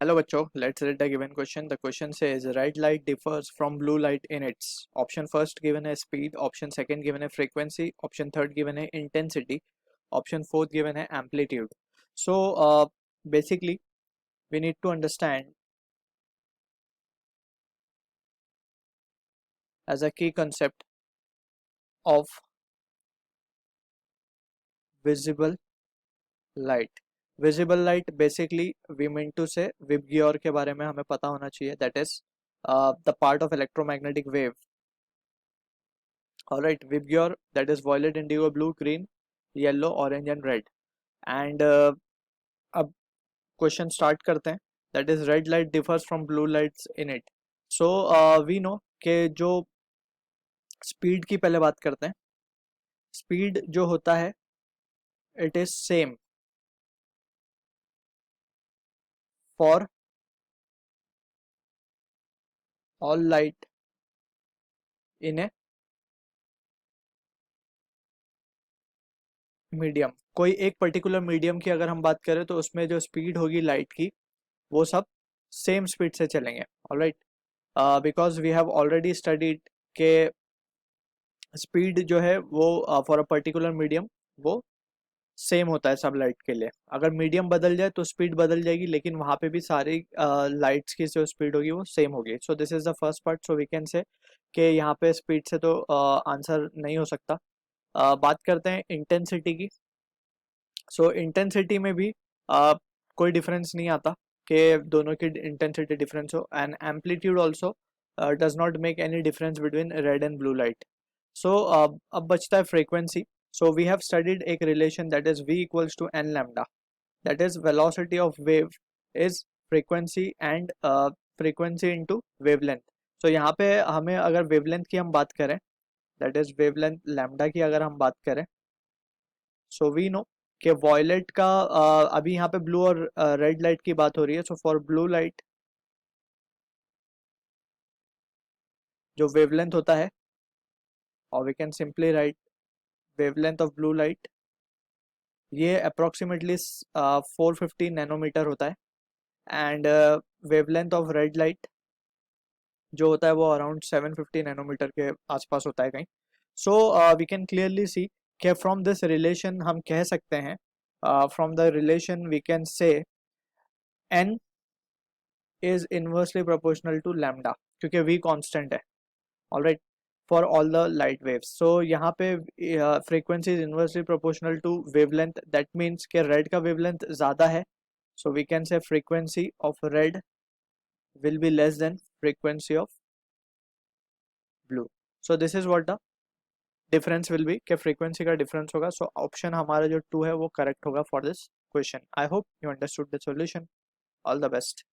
Hello बच्चों, let's read the given question. The question says red light differs from blue light in its option first given है speed, option second given है frequency, option third given है intensity, option fourth given है amplitude. So basically we need to understand as a key concept of visible light. Visible light basically we mean to say VIBGYOR के बारे में हमें पता होना चाहिए. That is the part of electromagnetic wave. Alright, VIBGYOR, that is violet, indigo, blue, green, yellow, orange and red. And अब question start करते हैं. That is red light differs from blue lights in it. So we know कि जो speed की पहले बात करते हैं. स्पीड जो होता है it is same for all light in a medium. कोई एक पर्टिकुलर मीडियम की अगर हम बात करें तो उसमें जो स्पीड होगी लाइट की वो सब सेम स्पीड से चलेंगे. Alright, because we have already studied के स्पीड जो है वो फॉर अ पर्टिकुलर मीडियम वो सेम होता है सब लाइट के लिए. अगर मीडियम बदल जाए तो स्पीड बदल जाएगी, लेकिन वहाँ पे भी सारी लाइट्स की जो स्पीड होगी वो सेम होगी. So this is the first part. So we can say कि यहाँ पे स्पीड से तो आंसर नहीं हो सकता. बात करते हैं इंटेंसिटी की. सो इंटेंसिटी में भी कोई डिफरेंस नहीं आता कि दोनों की इंटेंसिटी डिफरेंस हो. And amplitude also does not make any difference between red and blue light. So अब बचता है frequency. So we have studied a relation that is v equals to n lambda. That is velocity of wave is frequency and frequency into wavelength. So यहाँ पे हमें अगर wavelength की हम बात करें, that is wavelength lambda की अगर हम बात करें, so we know कि violet का अभी यहाँ पे blue और red light की बात हो रही है. So for blue light जो wavelength होता है, or we can simply write wavelength of blue light, ये अप्रोक्सीमेटली 450 नैनोमीटर होता है. And wavelength of red light जो होता है वो अराउंड 750 नैनोमीटर के आसपास होता है कहीं. So we can clearly see कि फ्रॉम दिस रिलेशन हम कह सकते हैं, from the relation we can say n is inversely proportional to lambda, क्योंकि v कांस्टेंट है. Alright, for all the light waves. So यहाँ पे frequency is inversely proportional to wavelength. That means कि red का वेवलेंथ ज़्यादा है. So we can say frequency of red will be less than frequency of blue. So this is what the difference will be, कि frequency का difference होगा. So option हमारा जो 2 है वो correct होगा for this question. I hope you understood the solution. All the best.